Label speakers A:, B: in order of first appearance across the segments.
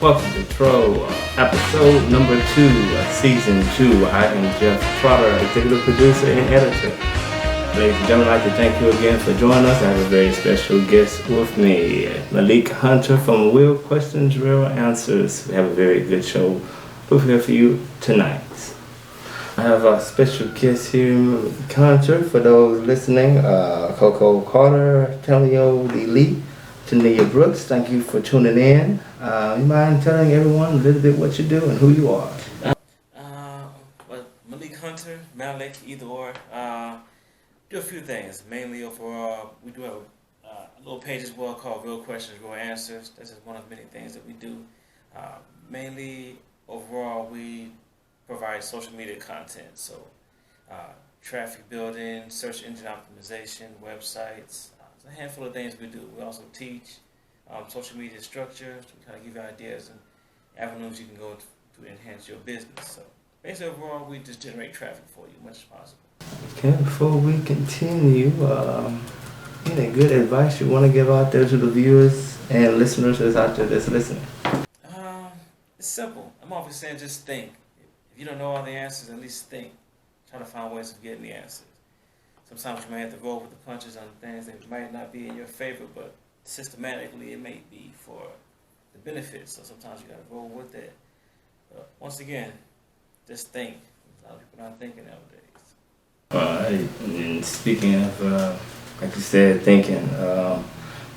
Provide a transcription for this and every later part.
A: Welcome to episode number 2, season 2. I am Jeff Trotter, executive producer and editor. Ladies and gentlemen, I'd like to thank you again for joining us. I have a very special guest with me, Malik Hunter from Real Questions, Real Answers. We have a very good show prepared for you tonight. I have a special guest here, Malik Hunter. For those listening, Coco Carter, Telio Lee, Tania Brooks, thank you for tuning in. You mind telling everyone a little bit what you do and who you are?
B: Well, Malik Hunter, Malik, either or. Do a few things. Mainly overall, we do have a little page as well called Real Questions, Real Answers. This is one of many things that we do. Mainly overall, we provide social media content. So traffic building, search engine optimization, websites. A handful of things we do. We also teach social media structure, so we kind of give you ideas and avenues you can go to enhance your business. So basically, overall, we just generate traffic for you as much as possible.
A: Okay, before we continue, any good advice you want to give out there to the viewers and listeners that's out there that's listening?
B: It's simple. I'm always saying just think. If you don't know all the answers, at least think. Try to find ways of getting the answers. Sometimes you may have to roll with the punches on things that might not be in your favor, but systematically it may be for the benefits. So sometimes you got to roll with it. But once again, just think. A lot of people aren't thinking nowadays.
A: And speaking of, like you said, thinking,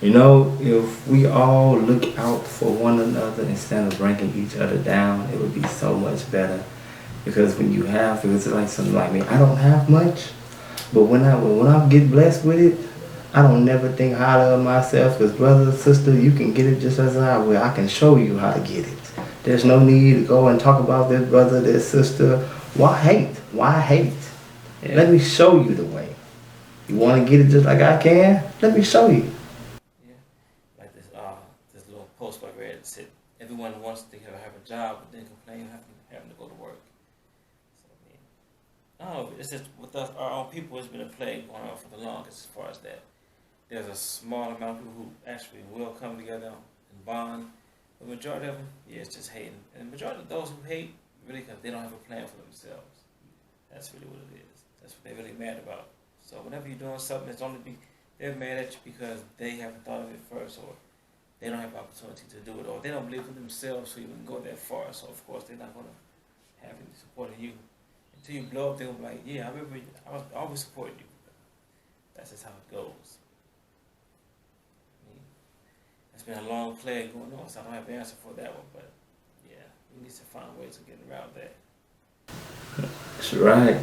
A: if we all look out for one another instead of ranking each other down, it would be so much better. Because it's like something like me, I don't have much. But when I get blessed with it, I don't never think highly of myself. Because brother, sister, you can get it just as I will. I can show you how to get it. There's no need to go and talk about this brother, this sister. Why hate? Why hate? Yeah. Let me show you the way. You want to get it just like I can? Let me show you.
B: Yeah, like this little post I read that said, everyone wants to have a job, but then complain having to go to work. It's just with us, our own people, it's been a plague going on for the longest as far as that. There's a small amount of people who actually will come together and bond. The majority of them, it's just hating. And the majority of those who hate, really because they don't have a plan for themselves. That's really what it is. That's what they're really mad about. So whenever you're doing something, they're mad at you because they haven't thought of it first, or they don't have the opportunity to do it, or they don't believe in themselves to even go that far. So of course they're not going to have any support of you. Until you blow up, they'll be like, yeah, I remember I was always supporting you. That's just how it goes. It's been a long plague going on, so I don't have an answer for that one, but yeah, we need to find ways of getting around that.
A: That's right.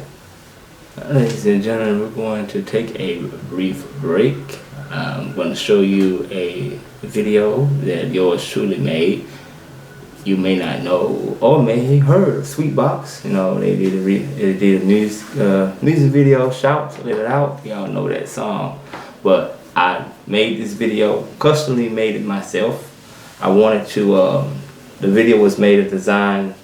A: Ladies and gentlemen, we're going to take a brief break. I'm going to show you a video that yours truly made. You may not know or may have heard of Sweetbox. They did a music video, Shout, Let It Out. Y'all know that song. But I made this video, customly made it myself. I wanted to, the video was made and designed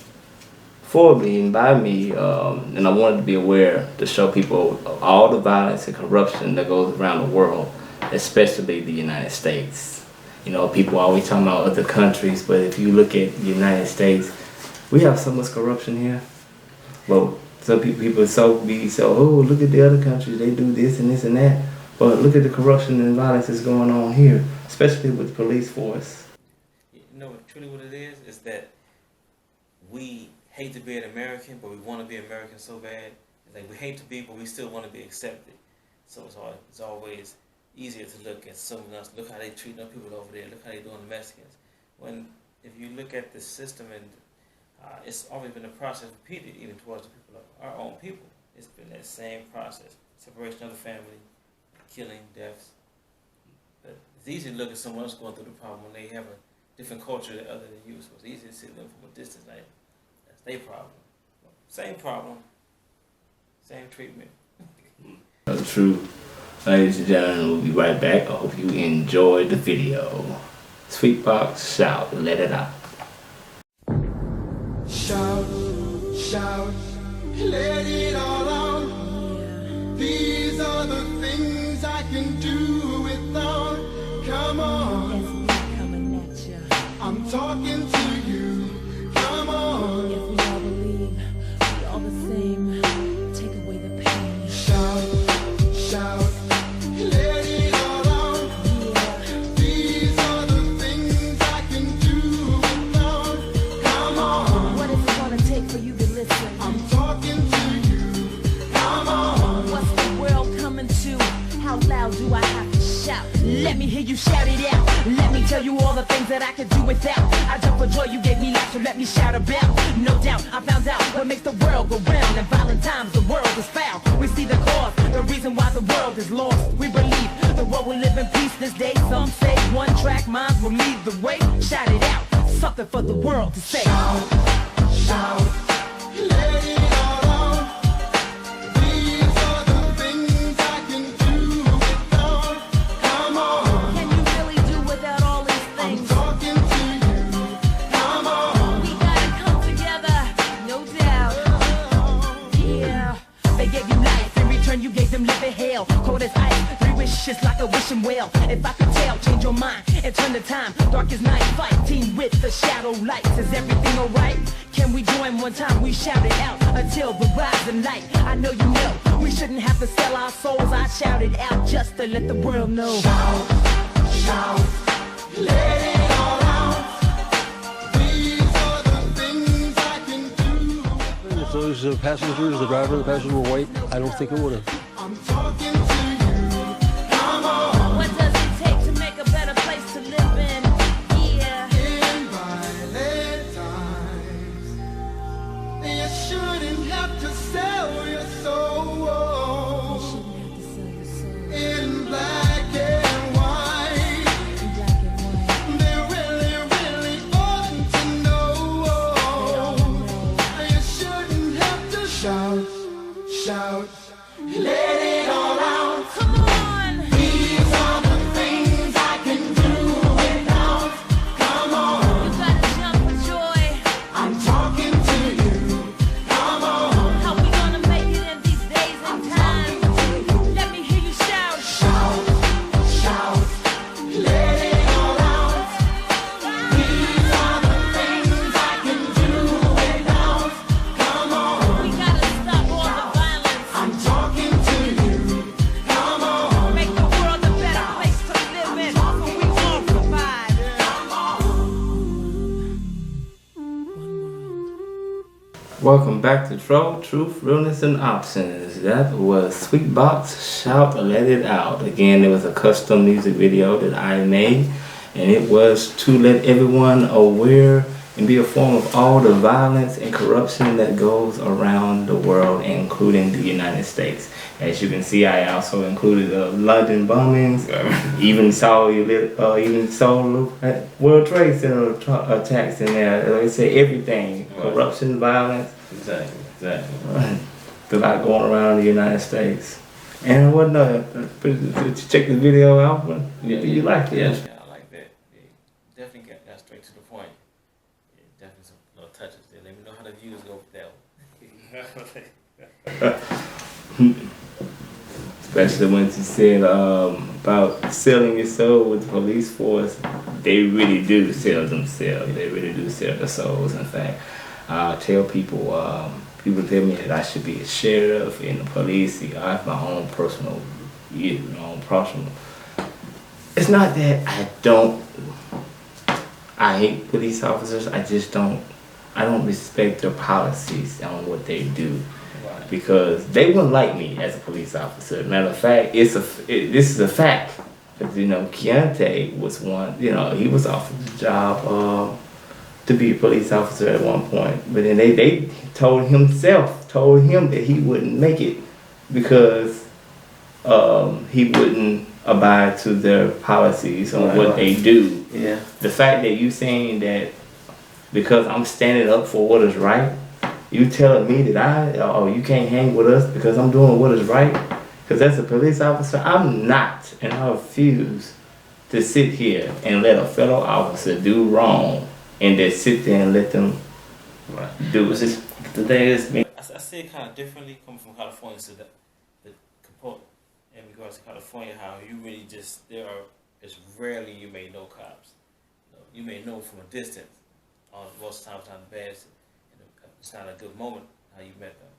A: for me and by me, and I wanted to be aware to show people all the violence and corruption that goes around the world, especially the United States. People always talking about other countries, but if you look at the United States, we have so much corruption here. Well, some people look at the other countries, they do this and this and that. But look at the corruption and violence that's going on here, especially with the police force.
B: Truly what it is that we hate to be an American, but we want to be American so bad. It's like we hate to be, but we still want to be accepted. So it's always easier to look at someone else. Look how they treat other people over there. Look how they doing the Mexicans. When if you look at the system, and it's always been a process repeated even towards the people of our own people. It's been that same process: separation of the family, killing, deaths. But it's easy to look at someone else going through the problem when they have a different culture other than you. So it's easy to see them from a distance, like that's their problem. Same problem, same treatment.
A: That's true. Ladies and gentlemen, we'll be right back. I hope you enjoyed the video. Sweetbox, Shout, Let It Out.
C: Shout, shout, let it all out. These are the things I can do without. Come on, I'm talking to you.
D: me hear you shout it out. Let me tell you all the things that I could do without. I jump for joy, you gave me life, so let me shout about. No doubt, I found out what makes the world go round. And violent times, the world is foul. We see the cause, the reason why the world is lost. We believe the world will live in peace this day. Some say one track minds will lead the way. Shout it out, something for the world to say.
C: Shout, shout, let it all out. These are the things I can do without. Come on.
D: Can you really do without all these
C: I'm
D: things?
C: talking to you. Come on.
D: We gotta come together, no doubt. Yeah, they gave you life, in return you gave them living hell. Cold as ice, 3 wishes like a wishing well. If I could tell, change your mind and turn the time. Dark as night, fighting with the shadow lights. Is everything alright? Can we join one time? We shout it out until the rising light. I know you know we shouldn't have to sell our souls. I shout it out just to let the world know.
C: Shout, shout, let it all out. These are the things I can do.
E: If those passengers, the driver and the passenger were white, I don't think it would have.
C: I'm talking to you. Come on.
D: What does it take to make a better place to live in? Yeah.
C: In violent times, you shouldn't have to sell your soul. In black and white, they really ought to know. You shouldn't have to shout, shout, let it all out.
D: Come on.
C: These are the things I can do without. Come on,
D: You gotta jump for joy.
C: I'm talking to you. Come on,
D: How we gonna make it in these days and times? Let me hear you shout.
C: shout, shout, let it all out. These are the things I can do without. Come on,
D: We gotta stop all the violence.
C: I'm talking to you. Come on,
D: Make the world a better place to live in. So we all provide.
A: Welcome back to Troll, Truth, Realness, and Options. That was Sweetbox, Shout, Let It Out. Again, it was a custom music video that I made, and it was to let everyone aware and be informed of all the violence and corruption that goes around the world, including the United States. As you can see, I also included London bombings, even saw World Trade Center attacks in there. Like I say, everything, corruption, violence.
B: Exactly.
A: There's a lot going around the United States. And what did you check the video out? You liked it?
B: Yeah, I like that. Yeah, definitely got straight to the point. Yeah, definitely some little touches there. Let me know how the views go with that one.
A: Especially when you said about selling your soul with the police force. They really do sell themselves. They really do sell their souls. In fact, I tell people, people tell me that I should be a sheriff in the police. I have my own personal, personal. It's not that I hate police officers. I just don't. I don't respect their policies on what they do. Because they wouldn't like me as a police officer. Matter of fact, this is a fact. Because, Qiante was one, he was offered the job to be a police officer at one point. But then they told him that he wouldn't make it because he wouldn't abide to their policies on what they do.
B: Yeah.
A: The fact that you saying that because I'm standing up for what is right, you telling me that you can't hang with us because I'm doing what is right? Because as a police officer, I'm not, and I refuse to sit here and let a fellow officer do wrong and then sit there and let them do it. The thing is,
B: I see it kind of differently coming from California. So that the component in regards to California, how you really it's rarely you may know cops. You may know from a distance. Most times not bad. It's not a good moment how you met them.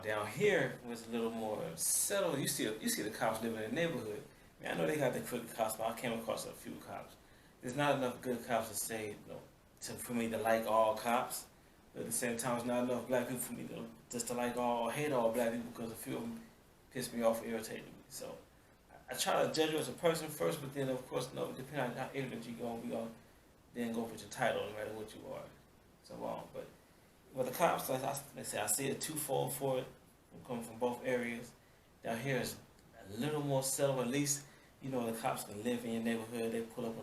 B: Down here was a little more settled. You see the cops living in the neighborhood. I know they got the crooked cops, but I came across a few cops. There's not enough good cops to say, for me to like all cops. But at the same time, it's not enough black people for me to like all or hate all black people because a few of them piss me off or irritated me. So I try to judge you as a person first, but then of course, no, depending on how ignorant you go, we gonna then go with your title, no matter what you are. So but the cops, like I say, I see a twofold for it, coming from both areas. Down here is a little more settled. At least you know the cops can live in your neighborhood. They pull up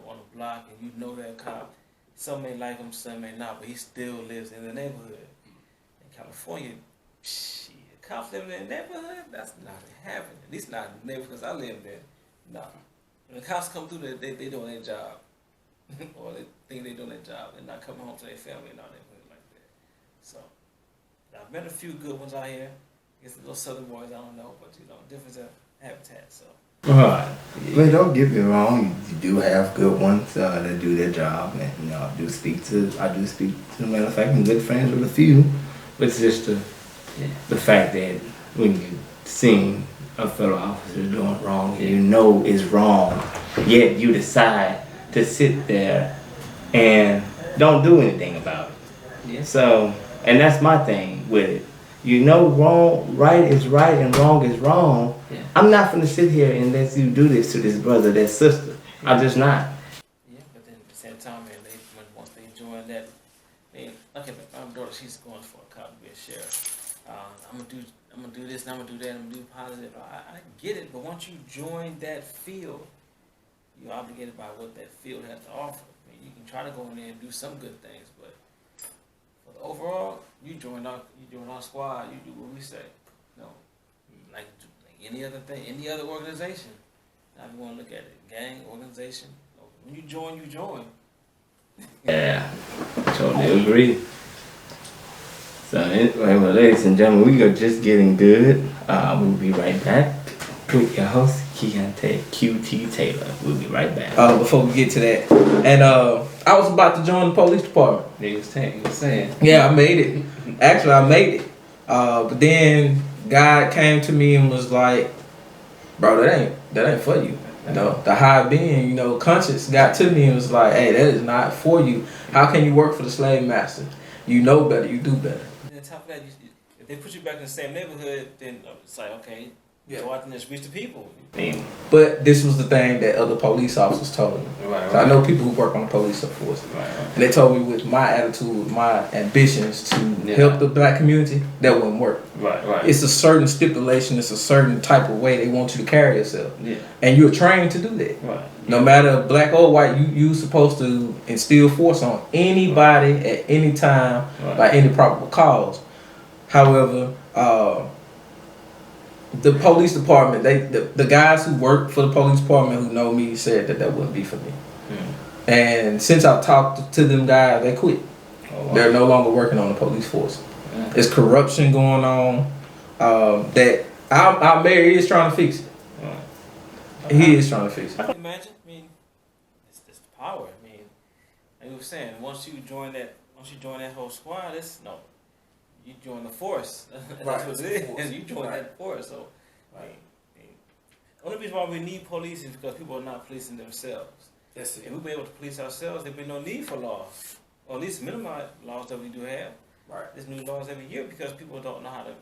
B: on a block, and you know that cop. Some may like him, some may not, but he still lives in the neighborhood. In California, shit, cops living in the neighborhood, that's not happening. At least not in the neighborhoods I live in. No. When the cops come through, they doing their job. Or they think they doing their job. They're not coming home to their family and all that like that. So, I've met a few good ones out here. I guess the little southern boys, I don't know, but you know, difference of habitat, so.
A: Right. But don't get me wrong, you do have good ones that do their job, and you know, I do speak to, matter of fact, I'm good friends with a few, but it's just the fact that when you see a fellow officer doing wrong, and you know it's wrong, yet you decide to sit there and don't do anything about it.
B: Yeah.
A: So, and that's my thing with it. You know right is right and wrong is wrong.
B: Yeah.
A: I'm not gonna sit here and let you do this to this brother, that sister. I'm just not.
B: Yeah, but then at the same time, man, once they join that, okay, my daughter, she's going for a cop to be a sheriff. I'm gonna do this, and I'm gonna do that, I'm gonna do positive. I get it, but once you join that field, you're obligated by what that field has to offer. I mean, you can try to go in there and do some good things, but for the overall, you join our squad, you do what we say. No, like any other thing, any other organization. Now, if you want to look at it, gang, organization, when you join, you join.
A: Yeah, totally agree. So anyway, well, ladies and gentlemen, we are just getting good. We'll be right back with your host, Qiante, QT Taylor. We'll be right back.
F: Before we get to that, and I was about to join the police department.
A: He was saying.
F: Yeah, I made it. Actually, I made it. But then God came to me and was like, "Bro, that ain't for you." You know, the high being, you know, conscience got to me and was like, "Hey, that is not for you. How can you work for the slave master? You know better. You do better."
B: And on top of that, if they put you back in the same neighborhood, then it's like, okay, go out and just reach the people.
F: But this was the thing that other police officers told me.
A: Right.
F: So I know people who work on the police force.
A: Right.
F: And they told me with my attitude, with my ambitions to help the black community, that wouldn't work.
A: Right.
F: It's a certain stipulation, it's a certain type of way they want you to carry yourself.
A: Yeah.
F: And you're trained to do that.
A: Right.
F: No matter black or white, you supposed to instill force on anybody at any time by any probable cause. However, the police department, the guys who work for the police department who know me said that wouldn't be for me. And since I talked to them guys, they quit.
A: Oh, wow.
F: They're no longer working on the police force. There's corruption going on that our mayor is trying to fix it. He is trying to fix it.
B: Imagine, I mean, it's the power. I mean, like you were saying, once you join that whole squad, you join the force. That's what it is. You join that force. So, like, the only reason why we need police is because people are not policing themselves.
F: That's it.
B: If we'd be able to police ourselves, there'd be no need for laws, or at least minimize laws that we do have.
F: Right.
B: There's new laws every year because people don't know how to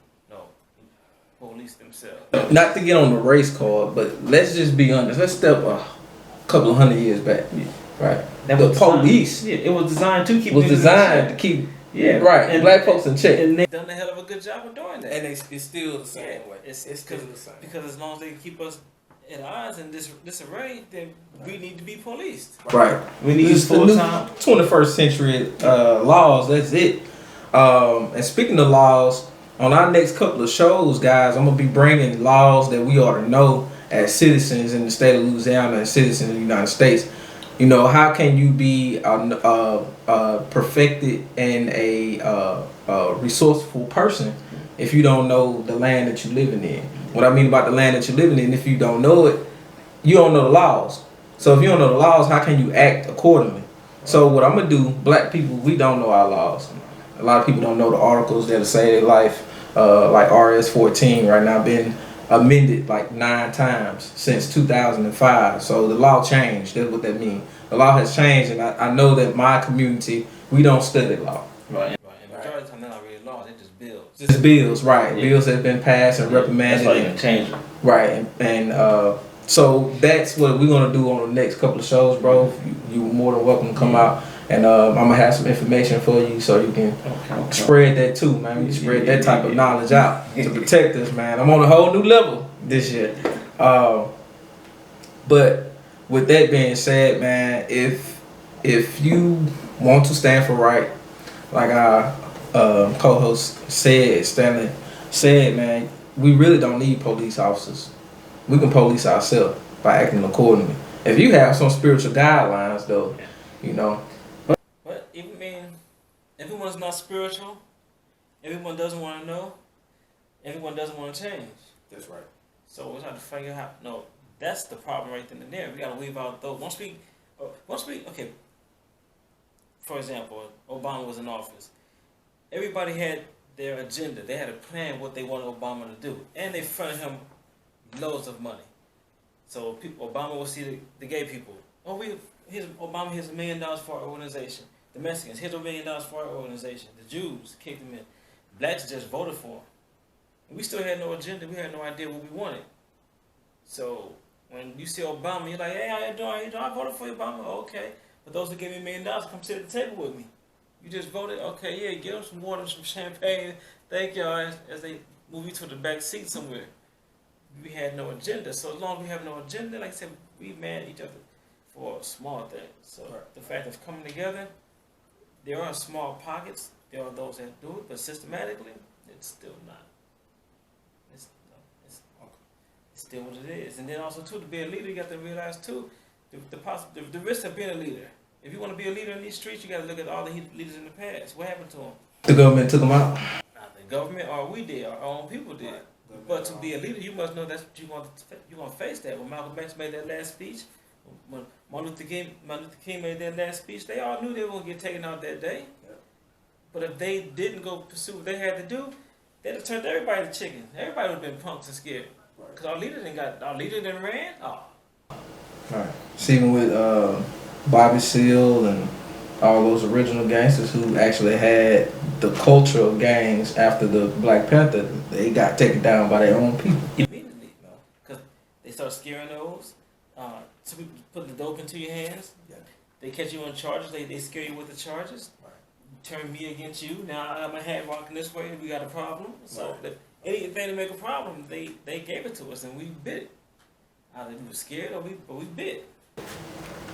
B: police themselves.
F: Not to get on the race card, but let's just be honest. Let's step a couple of 100 years back. Right.
A: The
F: police.
A: Yeah, it was designed to keep.
F: To keep.
A: Yeah.
F: Right. And black folks in check.
B: And they've done a hell of a good job of doing that.
F: And it's still the same way.
B: It's because as long as they keep us at odds in disarray, then we need to be policed.
F: Right.
A: We need
F: this
A: full
F: the new
A: time
F: 21st century laws. That's it. And speaking of laws, on our next couple of shows, guys, I'm gonna be bringing laws that we ought to know as citizens in the state of Louisiana and citizens in the United States. You know, how can you be perfected and a resourceful person if you don't know the land that you're living in? What I mean about the land that you're living in, if you don't know it, you don't know the laws. So if you don't know the laws, how can you act accordingly? So what I'm gonna do, black people, we don't know our laws. A lot of people don't know the articles that'll say their life, like RS 14 right now been amended like 9 times since 2005. So the law changed. That's what that means. The law has changed, and I know that my community, we don't study law.
A: Right.
B: And the majority of the time they're not really laws, they're just bills.
F: Just bills, right?
B: Yeah.
F: Bills have been passed and reprimanded.
B: That's why you can change them.
F: Right, and so that's what we're gonna do on the next couple of shows, bro. You more than welcome to come out, and I'm gonna have some information for you so you can spread that too, man. You spread that type of knowledge out to protect us, man. I'm on a whole new level this year. But with that being said, man, if you want to stand for right, like our co-host Stanley said, man, we really don't need police officers. We can police ourselves by acting accordingly. If you have some spiritual guidelines, though, you know.
B: But even everyone's not spiritual. Everyone doesn't want to know. Everyone doesn't want to change.
F: That's right.
B: So we have to figure out. No, that's the problem right then and there. We got to leave out those. Once we, okay. For example, Obama was in office. Everybody had their agenda. They had a plan what they wanted Obama to do, and they fronted him loads of money. So Obama will see the gay people. Oh, here's Obama. Here's $1 million for our organization. The Mexicans, here's $1 million for our organization. The Jews kicked him in. Blacks just voted for him. And we still had no agenda. We had no idea what we wanted. So when you see Obama, you're like, hey, how you doing? How you doing? I voted for you, Obama. Oh, okay. But those who gave me $1 million, come sit at the table with me. You just voted. Okay, yeah, give them some water, some champagne. Thank y'all as they move you to the back seat somewhere. We had no agenda. So as long as we have no agenda, like I said, we mad at each other for small things. So the fact of coming together, there are small pockets. There are those that do it, but systematically, it's still not. It's still what it is. And then also, too, to be a leader, you got to realize, too, the risk of being a leader. If you want to be a leader in these streets, you got to look at all the leaders in the past. What happened to them?
F: The government took them out.
B: Not the government, or we did, our own people did. Right. But to be a leader, you must know that's what you're going to face that. When Malcolm X made that last speech, when Martin Luther King made that last speech, they all knew they were going to get taken out that day. Yeah. But if they didn't go pursue what they had to do, they'd have turned everybody to chicken. Everybody would have been punks and scared. Because our leader didn't ran. Oh.
F: All right. Even with Bobby Seale and all those original gangsters who actually had the culture of gangs after the Black Panther, they got taken down by their own people.
B: Immediately, because they start scaring those. Some people put the dope into your hands. Yeah. They catch you on charges. They scare you with the charges. Right. Turn me against you. Now I'm a hat walking this way. We got a problem. So anything to make a problem, they gave it to us and we bit it. Either we were scared or we bit.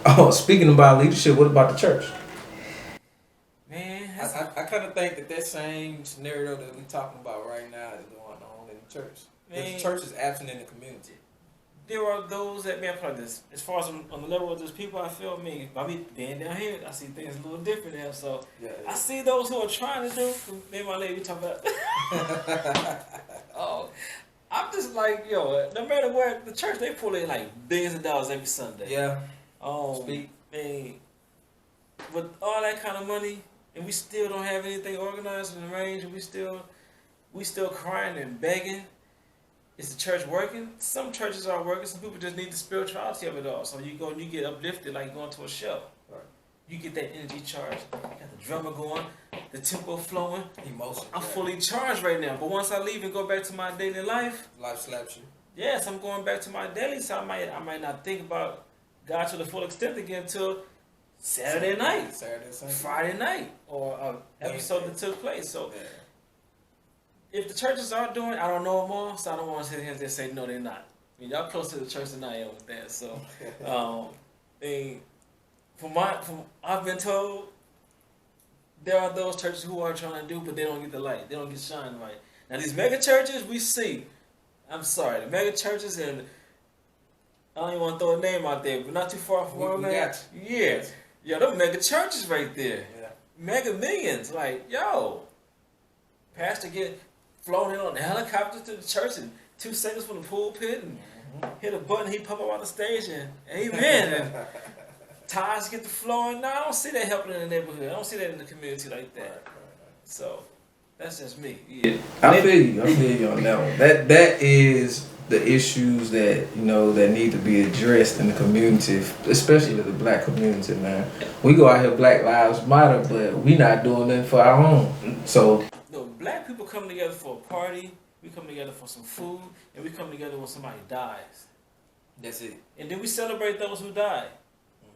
F: Oh, speaking about leadership, what about the church?
B: Man,
F: I kind of think that same scenario that we're talking about right now is going on in the church. The church is absent in the community.
B: There are those that, man, like this. As far as on the level of those people, I feel, me, by me being down here, I see things a little different now. So I see those who are trying to do. Me and my lady talk about. Oh, I'm just like, yo, no matter where the church, they pull in like billions of dollars every Sunday. Yeah. Man, with all that kind of money, and we still don't have anything organized and arranged, and we still crying and begging. Is the church working? Some churches are working. Some people just need the spirituality of it all. So you go and you get uplifted like going to a show. Right. You get that energy charge. You got the drummer going, the tempo flowing. Emotion. I'm fully charged right now. But once I leave and go back to my daily life,
F: life slaps you.
B: Yes, I'm going back to my daily. So I might not think about God to the full extent again until Saturday night, Friday night, or an episode that took place. So. Yeah. If the churches are doing, I don't know them all, so I don't want to sit here and say no, they're not. I mean, y'all closer to the church than I am with that. So, I've been told, there are those churches who are trying to do, but they don't get the light. They don't get shine right. Now, these mega churches, we see. I'm sorry, the mega churches, and I don't even want to throw a name out there, but not too far from where I'm at. Yeah. Yo, them mega churches right there. Yeah. Mega millions. Like, yo, pastor get flown in on a helicopter to the church in 2 seconds from the pulpit and hit a button, he pop up on the stage and amen. And tithes get the flowing. No, I don't see that happening in the neighborhood. I don't see that in the community like that. Right. So that's just me. Yeah.
F: I feel you on that one. That is the issues that, you know, that need to be addressed in the community, especially the black community, man. We go out here, Black Lives Matter, but we not doing nothing for our own. So
B: black people come together for a party, we come together for some food, and we come together when somebody dies.
F: That's it.
B: And then we celebrate those who die.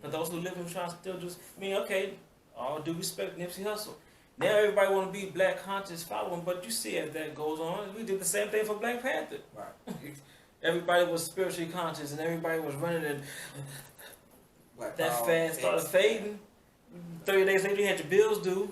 B: But those who live and try to still just, okay, all due respect, Nipsey Hussle. Now everybody want to be black conscious following, but you see as that goes on, we did the same thing for Black Panther.
F: Right.
B: Everybody was spiritually conscious and everybody was running and
F: Black
B: that
F: power,
B: fan started fading. 30 days later you had your bills due.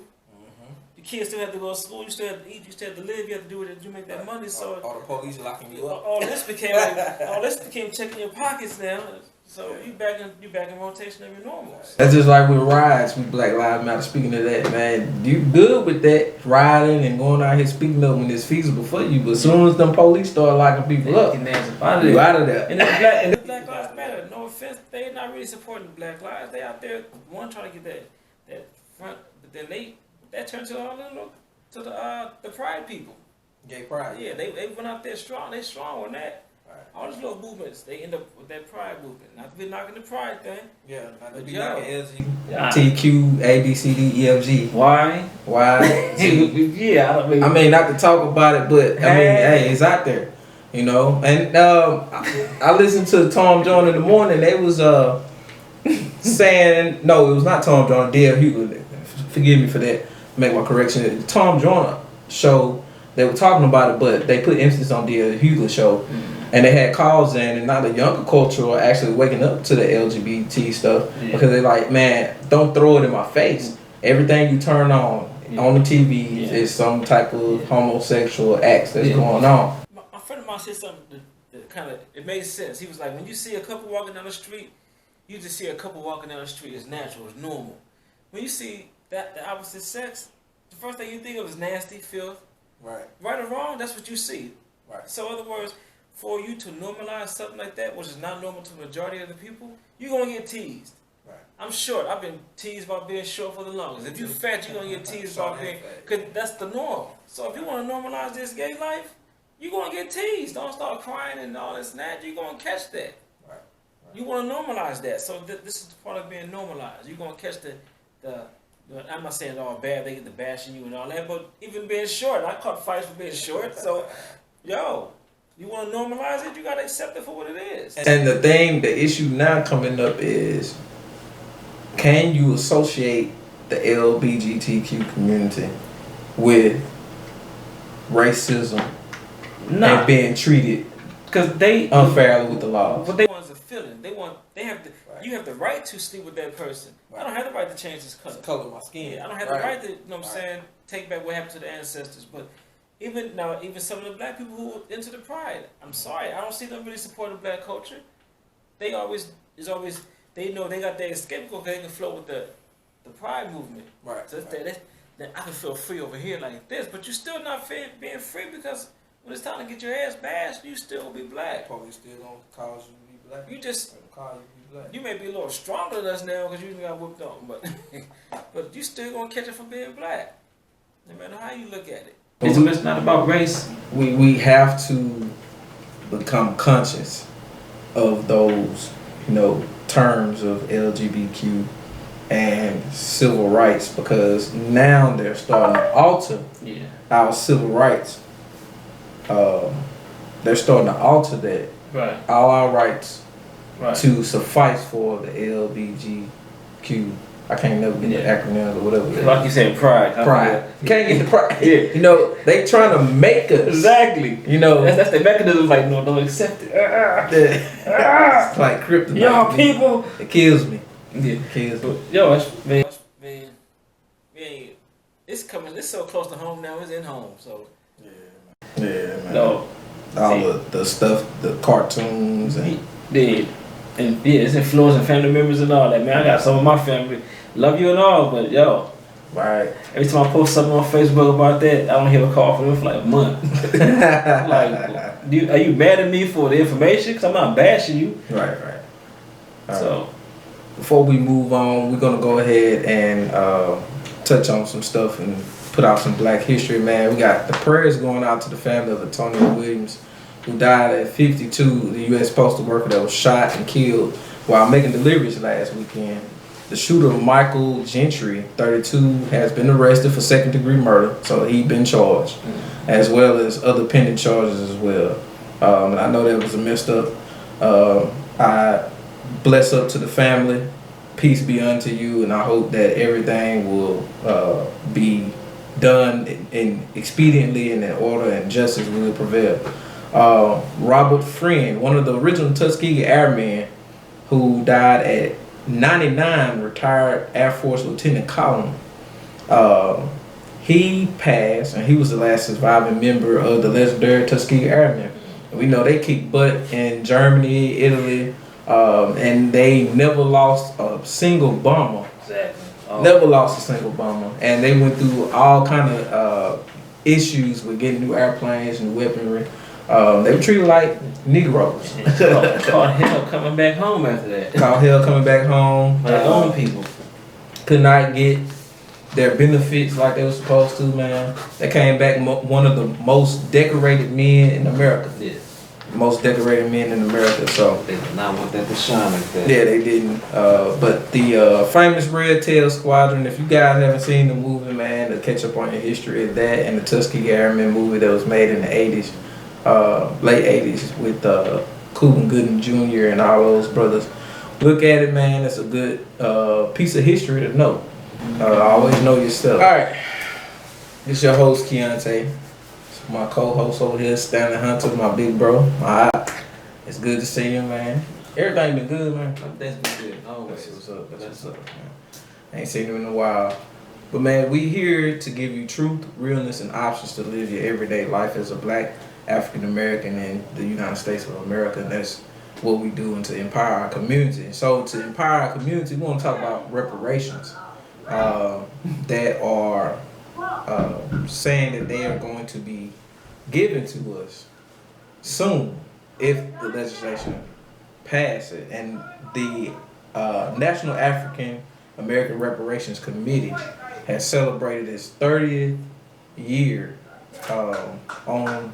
B: Your kids still had to go to school, you still had to eat, you still had to live, you had to do it to make that money. So
F: all the police locking you up.
B: all this became checking your pockets now. So you back in rotation every normal.
F: That's just like with rides. We Black Lives Matter. Speaking of that, man, you good with that riding and going out here speaking up when it's feasible for you. But as soon as them police start locking people up, you out of there.
B: And the Black Lives Matter. No offense, they not really supporting the Black Lives. They out there trying to get that front, but then that turned to the pride people.
F: Gay pride.
B: Yeah, they went out there strong. They strong on that. Right. All these little movements, they end up with that pride movement. Not to be knocking the pride thing.
F: Yeah, not to
B: but
F: be
B: yo,
F: knocking LG. TQ, A, B, C, D, E, F, G.
A: Why?
B: Yeah,
F: I mean, not to talk about it, but I mean, hey, it's out there. You know? And I listened to Tom Jones in the morning. They was saying, no, it was not Tom Jones, D.L. Hughley. Forgive me for that. Make my correction. The Tom Jones show, they were talking about it, but they put emphasis on D.L. Hughley show. And they had calls in, and now the younger culture are actually waking up to the LGBT stuff because they're like, man, don't throw it in my face. Everything you turn on the TV is some type of homosexual acts that's going on.
B: My friend of mine said something that kind of, it made sense. He was like, when you see a couple walking down the street, you just see a couple walking down the street. It's natural, it's normal. When you see the opposite sex, the first thing you think of is nasty, filth.
F: Right.
B: Right or wrong, that's what you see.
F: Right.
B: So in other words, for you to normalize something like that, which is not normal to the majority of the people, you're going to get teased. Right. I'm short. I've been teased about being short for the longest. If you're fat, you're going to get teased about being... Because that's the norm. So if you want to normalize this gay life, you're going to get teased. Don't start crying and all this and that. You're going to catch that. Right. You want to normalize that. So this is the part of being normalized. You're going to catch the I'm not saying all bad. They get the bashing you and all that. But even being short, I caught fights for being short. So, yo... You want to normalize it, you got to accept it for what it is.
F: And the issue now coming up is, can you associate the LGBTQ community with racism and being treated unfairly with the laws?
B: What they want is a feeling. You have the right to sleep with that person. Right. I don't have the right to change this color.
F: It's the color of my skin.
B: Yeah, I don't have the right to, you know what I'm saying, take back what happened to the ancestors. But even some of the black people who are into the pride, I'm sorry, I don't see them really supporting black culture. They know they got their scapegoat because they can flow with the pride movement. Right. So that I can feel free over here like this, but you're still not being free because when it's time to get your ass bashed, you still be black.
F: Probably still gonna cause you to be black.
B: You just
F: cause you to be black.
B: You may be a little stronger than us now because you got whooped on, but you still gonna catch it for being black, no matter how you look at it.
A: It's not about race.
F: We have to become conscious of those, terms of LGBTQ and civil rights because now they're starting to alter our civil rights. They're starting to alter that.
A: Right.
F: All our rights to suffice for the LGBTQ. I can't never get the acronyms or whatever.
A: Like you said, pride.
F: Pride. Can't get the pride. Yeah. They trying to make us.
A: Exactly. That's the mechanism. Like, no, don't accept it.
F: It's like kryptonite.
A: Y'all people.
F: It kills me.
A: Yeah.
F: It kills me.
A: Yo,
B: man, it's coming. It's so close to home now. It's in home. So.
F: Yeah, man.
A: No.
F: All the stuff, the cartoons and.
A: And it's influencing family members and all that, man. I got some of my family, love you and all, but yo.
F: Right.
A: Every time I post something on Facebook about that, I don't hear a call from them for like a month. Like, are you mad at me for the information? Because I'm not bashing you.
F: Right.
A: So.
F: Before we move on, we're going to go ahead and touch on some stuff and put out some Black history, man. We got the prayers going out to the family of Antonio Williams, who died at 52, the U.S. postal worker that was shot and killed while making deliveries last weekend The shooter, Michael Gentry, 32, has been arrested for second-degree murder, so he's been charged, as well as other pending charges as well. And I know that was a messed up. I bless up to the family. Peace be unto you, and I hope that everything will be done in expediently and in order, and justice will prevail. Robert Friend, one of the original Tuskegee Airmen, who died at 99, retired Air Force Lieutenant Colonel. He passed, and he was the last surviving member of the legendary Tuskegee Airmen. And we know they kicked butt in Germany, Italy, and they never lost a single bomber.
B: Exactly. Oh.
F: Never lost a single bomber, and they went through all kind of issues with getting new airplanes and weaponry. They were treated like Negroes.
B: Called hell coming back home after that.
F: Called hell coming back home.
B: Like own people.
F: Could not get their benefits like they were supposed to, man. They came back one of the most decorated men in America.
B: Yeah.
F: Most decorated men in America, so.
B: They did not want that to shine like that.
F: Yeah, they didn't. But the famous Red Tail Squadron, if you guys haven't seen the movie, man, to catch up on your history of that and the Tuskegee Airmen movie that was made in the 80s, late 80s with Cuba Gooding Jr. and all those brothers. Look at it, man. It's a good piece of history to know. Always know your stuff. All right. This your host, Qiante. My co-host over here, Stanley Hunter, my big bro. It's good to see you, man. Everything been good, man.
B: That's been good. Always.
F: That's what's up. That's what's up, man. I ain't seen you in a while. But, man, we here to give you truth, realness, and options to live your everyday life as a black African-American in the United States of America. And that's what we do, and to empower our community. So to empower our community, we want to talk about reparations that are saying that they are going to be given to us soon if the legislation passes. And the National African American Reparations Committee has celebrated its 30th year on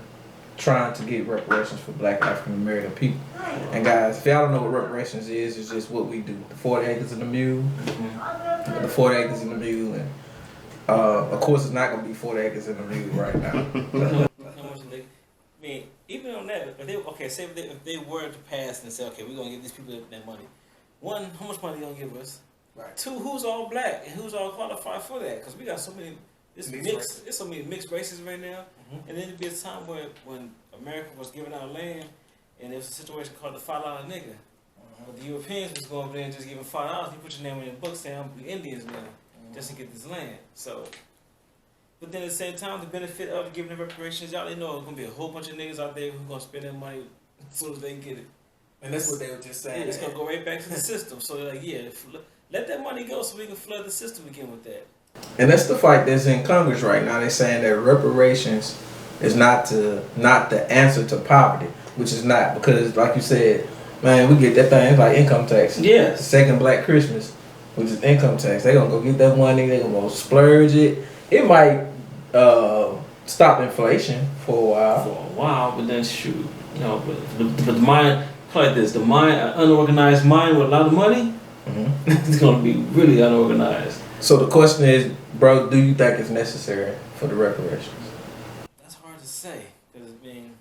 F: trying to get reparations for black African American people. And guys, if y'all don't know what reparations is, it's just what we do. The 40 acres and the mule. The 40 acres and the mule. And of course, it's not going to be 40 acres and a mule right now.
B: How much I mean, even on that, say if they were to pass and say, okay, we're going to give these people that money. One, how much money are they going to give us?
F: Right.
B: Two, who's all black and who's all qualified for that? Because we got so many, there's so many mixed races right now. Mm-hmm. And then it'd be a time where when America was giving out land, and there was a situation called the $5 nigga. Mm-hmm. But the Europeans was going over there and just giving $5. You put your name in the book saying, I'm going to be Indians now, just to get this land. So, but then at the same time, the benefit of giving the reparations, y'all, they know there's going to be a whole bunch of niggas out there who's going to spend their money as soon as they get it.
F: And that's what they were just saying.
B: Yeah, it's going to go right back to the system. So they're like, yeah, let that money go so we can flood the system again with that.
F: And that's the fight that's in Congress right now. They're saying that reparations is not the answer to poverty, which is not, because like you said, man, we get that thing, it's like income tax.
B: Yes.
F: Second Black Christmas, which is income tax. They're going to go get that money, they're going to go splurge it. It might stop inflation for a while.
B: For a while, but then shoot, you know, but the mind, like this, the mind, an unorganized mind with a lot of money, it's going to be really unorganized.
F: So the question is, bro, do you think it's necessary for the reparations?
B: That's hard to say, because I mean,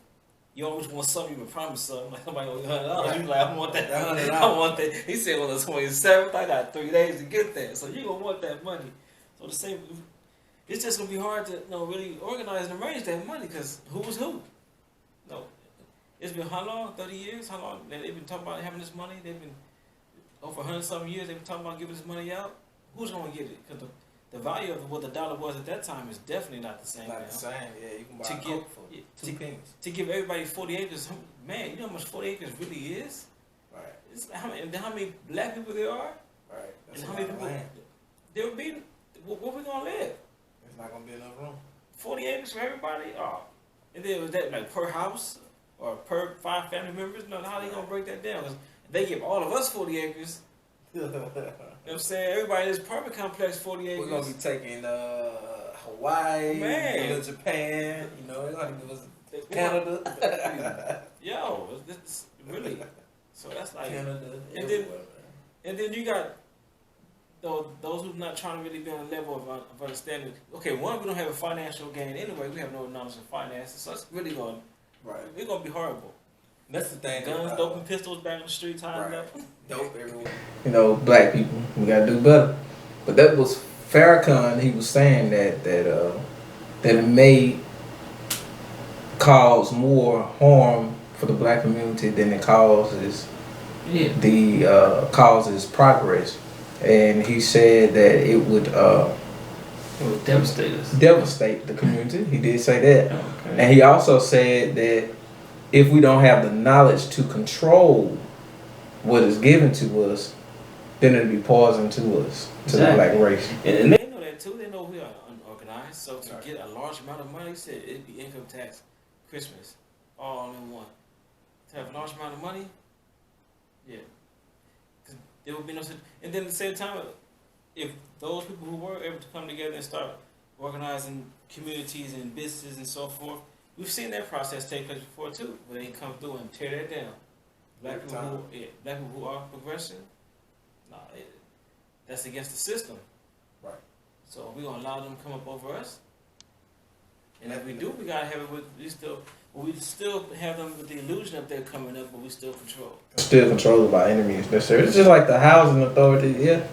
B: you always want something, you been promised something, like somebody gonna $100. You like, I want that $100. I want that. He said on the 27th, I got 3 days to get that, so you gonna want that money. So the same, it's just gonna be hard to really organize and arrange that money, because who was who? No, it's been how long? 30 years? How long they've been talking about having this money? They've been over 100-something years. They've been talking about giving this money out. Who's gonna get it? Because the value of what the dollar was at that time is definitely not the same.
F: Not the same, yeah. You can buy a Coke for 2 pennies.
B: To give everybody 40 acres, man, you know how much 40 acres really is? Right. It's how many black people there are?
F: Right. That's
B: and how many people there would be? Where we gonna live?
F: There's not gonna be enough room.
B: 40 acres for everybody? Oh. And then was that like per house or per 5 family members? No, how they gonna break that down? Because if they give all of us 40 acres. You know what I'm saying? Everybody in this apartment complex 40 acres.
F: We're gonna be taking Hawaii, Japan, you know, they're gonna give us Canada.
B: Yo, it's really. So that's like
F: Canada.
B: And then you got those who not trying to really be on a level of understanding. Okay, one, we don't have a financial gain anyway. We have no knowledge of finances, so it's really going.
F: Right.
B: We're gonna be horrible.
F: That's the thing.
B: Guns, dope, and pistols back in the streets, high
F: Right.
B: level.
F: Dope everywhere. You know, black people, we gotta do better. But that was Farrakhan. He was saying that it may cause more harm for the black community than it causes causes progress. And he said that it would devastate the community. He did say that.
A: Okay.
F: And he also said that if we don't have the knowledge to control what is given to us, then it'll be poison to us, to the black race.
B: And they know that too. They know we are unorganized. So to get a large amount of money, he said it'd be income tax, Christmas, all in one. To have a large amount of money, yeah. Because there would be no. And then at the same time, if those people who were able to come together and start organizing communities and businesses and so forth, we've seen that process take place before too, where they come through and tear that down. Black people who are progressing, that's against the system.
F: Right.
B: So we're gonna allow them to come up over us. And if we do, we gotta have it with we still have them with the illusion of they're coming up, but we still control.
F: Still controlled by enemies necessarily. It's just like the housing authority, yeah.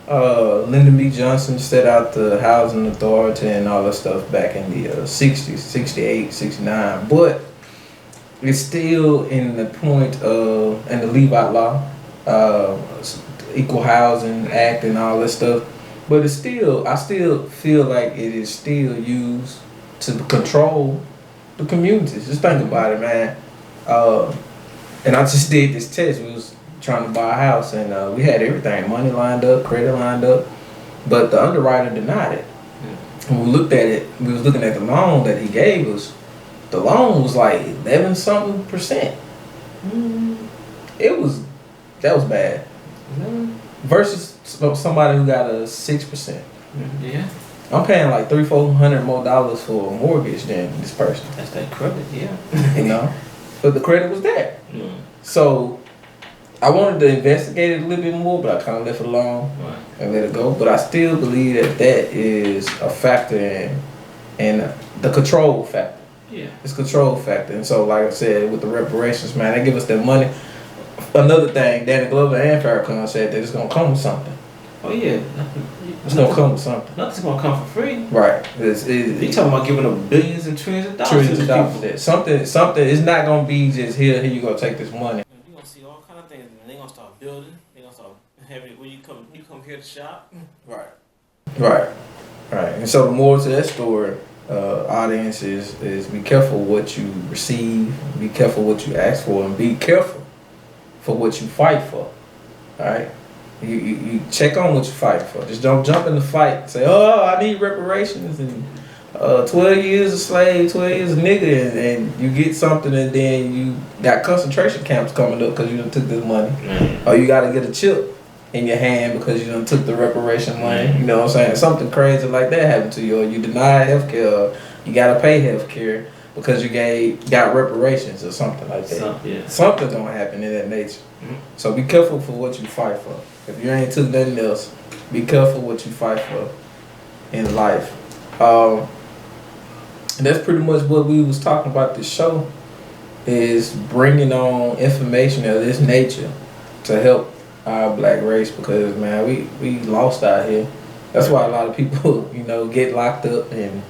F: Lyndon B. Johnson set out the housing authority and all that stuff back in the 60s, 68, 69. But it's still in the point of, and the Levite Law, Equal Housing Act and all that stuff. But it's still, I still feel like it is still used to control the communities. Just think about it, man. And I just did this test. We was trying to buy a house, and we had everything, money lined up, credit lined up, but the underwriter denied it. When we looked at it, we was looking at the loan that he gave us. The loan was like 11-something%. That was bad. Versus somebody who got a 6%.
B: Yeah.
F: I'm paying like $300-400 more for a mortgage than this person.
B: That's that credit, yeah.
F: You know, but the credit was there. So I wanted to investigate it a little bit more, but I kind of left it alone and let it go. But I still believe that is a factor in the control factor.
B: Yeah.
F: It's control factor. And so, like I said, with the reparations, man, they give us that money. Another thing, Danny Glover and Farrakhan said that it's going to come with something.
B: Oh, yeah.
F: It's going to come with something.
B: Nothing's going to come for free.
F: Right.
B: You talking about giving them billions and trillions of dollars
F: trillions
B: to
F: of
B: people.
F: dollars. Something, it's not going to be just here you go take this money.
B: You're going to see all kind of things. And they're going to start building. They're going to start having it when you come here to shop.
F: Right. And so the moral to that story, audience, is be careful what you receive, be careful what you ask for, and be careful for what you fight for. All right? You check on what you fight for. Just don't jump in the fight and say, oh, I need reparations and 12 years a slave, 12 years a nigga, and you get something and then you got concentration camps coming up because you done took this money. Or you got to get a chip in your hand because you done took the reparation money. You know what I'm saying? Something crazy like that happened to you, or you denied health care, or you got to pay health care because you got reparations or something like that. Something's going to happen in that nature. So be careful for what you fight for. If you ain't took nothing else, be careful what you fight for in life. And that's pretty much what we was talking about this show, is bringing on information of this nature to help our black race, because, man, we lost out here. That's why a lot of people, get locked up and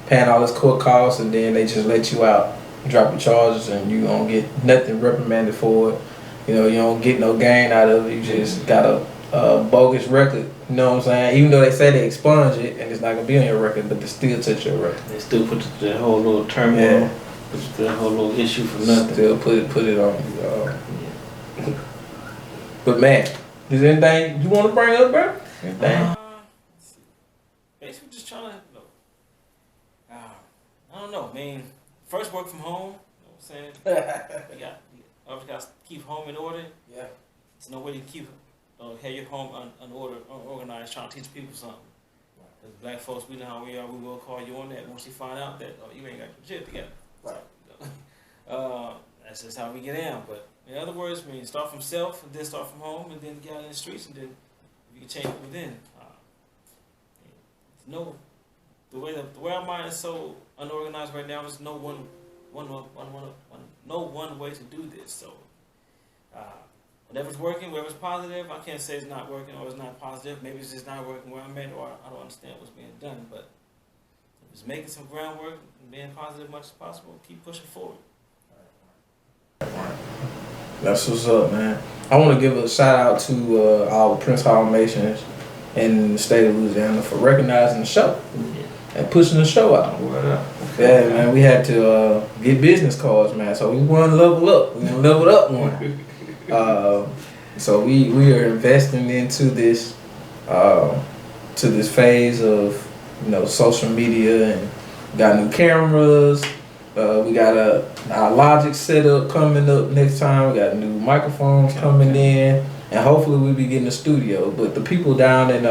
F: paying all this court costs, and then they just let you out, drop your charges, and you don't get nothing reprimanded for it. You don't get no gain out of it. You just got a bogus record. You know what I'm saying? Even though they say they expunge it and it's not gonna be on your record, but they still touch your record.
B: They still put that whole little turmoil, put that whole little issue for nothing.
F: Still put it on you. But man, is there anything you want to bring up, bro? Anything?
B: Basically, just trying to. I don't know. I mean, first work from home. You know what I'm saying? You always got to keep home in order.
F: Yeah.
B: There's no way to keep have your home unorganized, trying to teach people something. As black folks, we know how we are. We will call you on that once you find out that you ain't got your shit together.
F: Right.
B: That's just how we get down. But in other words, start from self, and then start from home, and then get out in the streets, and then if you can change from within. No, the way our mind is so unorganized right now, there's no one way to do this. So, whatever's working, whatever's positive, I can't say it's not working or it's not positive. Maybe it's just not working where I'm at, or I don't understand what's being done. But if it's making some groundwork and being positive as much as possible, keep pushing forward.
F: That's what's up, man. I want to give a shout out to all the Prince Hall Masons in the state of Louisiana for recognizing the show and pushing the show out. Yeah, man, we had to get business cards, man. So we want to level up. We're gonna level up one. So we are investing into this phase of social media, and got new cameras. We got our Logic setup coming up next time. We got new microphones coming in, and hopefully we'll be getting a studio. But the people down in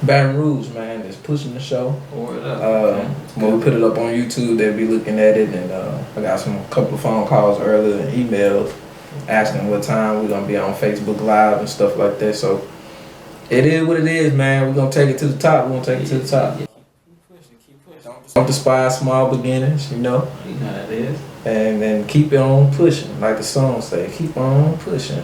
F: Baton Rouge, man, is pushing the show. When we put it up on YouTube, they'll be looking at it, and I got a couple of phone calls earlier and emails asking what time we're gonna be on Facebook Live and stuff like that. So it is what it is, man. We're gonna take it to the top. We're gonna take it to the top. Don't despise small beginnings,
A: You know how it is.
F: and then keep it on pushing, like the song say, keep on pushing.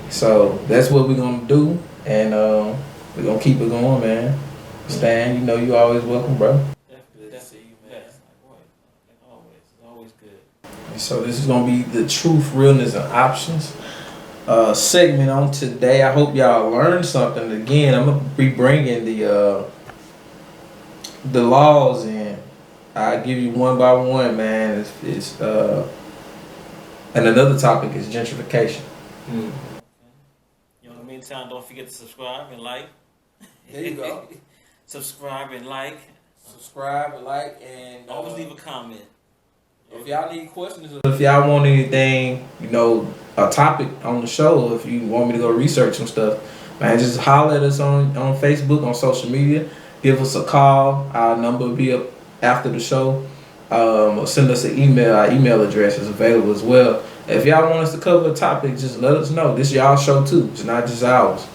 F: So that's what we're gonna do, and we're gonna keep it going, man. Stan, you always welcome, bro.
B: Definitely, that's it, you man. Like always, it's always good.
F: So this is gonna be the truth, realness, and options segment on today. I hope y'all learned something. Again, I'm gonna be bringing the laws in. I give you one by one, man. It's and another topic is gentrification.
B: In the meantime, don't forget to subscribe and like.
F: There you go.
B: Subscribe and like.
F: Subscribe, like, and
B: Always leave a comment.
F: if y'all need questions, or if y'all want anything, a topic on the show, if you want me to go research some stuff, man, just holler at us on Facebook, on social media. Give us a call. Our number will be up after the show. Or send us an email. Our email address is available as well. If y'all want us to cover a topic, just let us know. This is y'all show too. It's not just ours.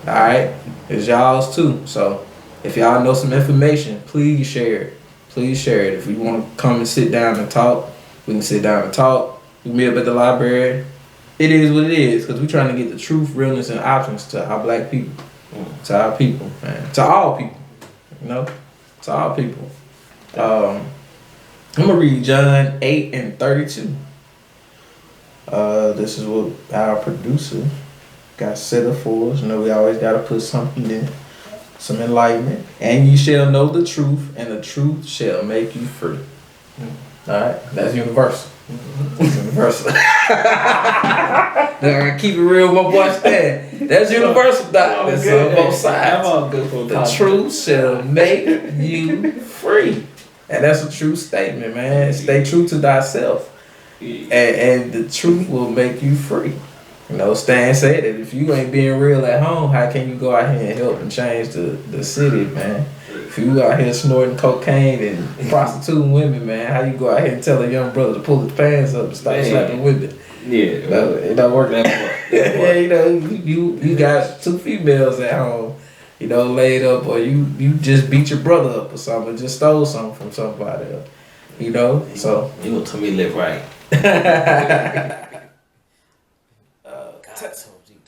F: All right? It's y'all's too. So if y'all know some information, please share it. Please share it. If you want to come and sit down and talk, we can sit down and talk. We can meet up at the library. It is what it is, because we're trying to get the truth, realness, and options to our black people. To our people, man. To all people. To all people. I'm going to read John 8:32. This is what our producer got set up for us. We always got to put something in, some enlightenment. And you shall know the truth, and the truth shall make you free. All right? That's universal. Universal. Now, keep it real with my boy Stan. That's universal, doc. That's on both sides. The truth shall make you free. And that's a true statement, man. Stay true to thyself. And the truth will make you free. Stan said it. If you ain't being real at home, how can you go out here and help and change the city, man? If you out here snorting cocaine and prostituting women, man, how you go out here and tell a young brother to pull his pants up and start slapping women?
A: Yeah,
F: it don't work that way. Yeah, you got two females at home, laid up, or you just beat your brother up or something, or just stole something from somebody else, so
A: You gonna tell me to live right?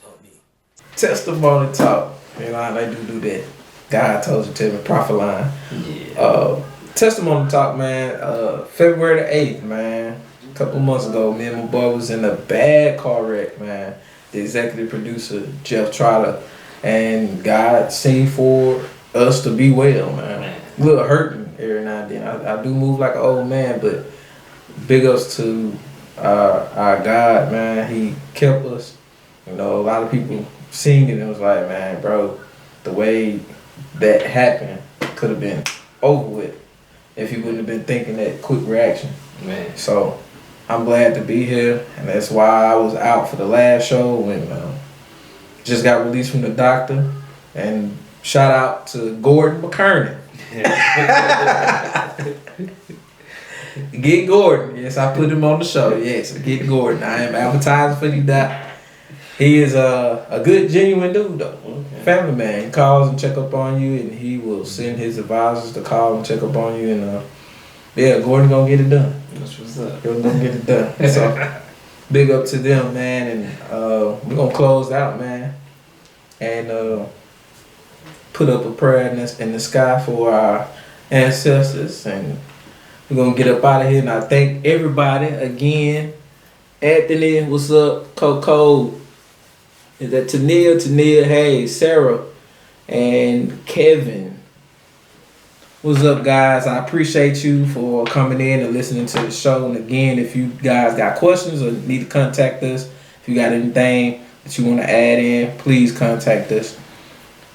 B: told me.
F: Testimony talk. How they do that. God told you to tell me, prophet line.
A: Yeah.
F: Testimony talk, man. February the 8th, man. A couple months ago, me and my boy was in a bad car wreck, man. The executive producer, Jeff Trotter, and God seen for us to be well, man. A little hurting every now and then. I do move like an old man, but big ups to our God, man. He kept us. A lot of people seen it and was like, man, bro, the way that happened could have been over with if he wouldn't have been thinking that quick reaction.
A: Man.
F: So I'm glad to be here, and that's why I was out for the last show when just got released from the doctor. And shout out to Gordon McKernan. Get Gordon. Yes, I put him on the show. Yes, get Gordon. I am advertising for the doc. He is a good, genuine dude though.
A: Okay.
F: Family man. He calls and check up on you, and he will send his advisors to call and check up on you. And yeah, Gordon gonna get it done.
A: That's what's up.
F: Gordon gonna get it done. So big up to them, man. And we're gonna close out, man, and put up a prayer in the sky for our ancestors, and we're gonna get up out of here. And I thank everybody again. Anthony, what's up? Coco. Is that Tania, hey, Sarah, and Kevin. What's up, guys? I appreciate you for coming in and listening to the show. And again, if you guys got questions or need to contact us, if you got anything that you want to add in, please contact us.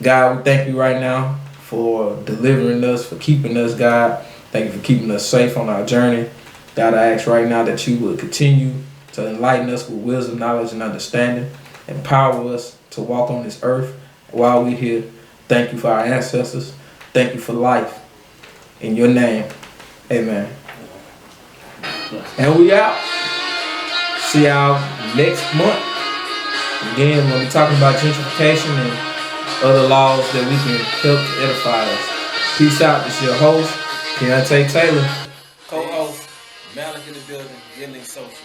F: God, we thank you right now for delivering us, for keeping us, God. Thank you for keeping us safe on our journey. God, I ask right now that you would continue to enlighten us with wisdom, knowledge, and understanding. Empower us to walk on this earth while we're here. Thank you for our ancestors. Thank you for life. In your name, amen. And we out. See y'all next month. Again, we'll be talking about gentrification and other laws that we can help to edify us. Peace out. This is your host, Qiante Taylor.
B: Co-host, Malik in the building, Gilling Social.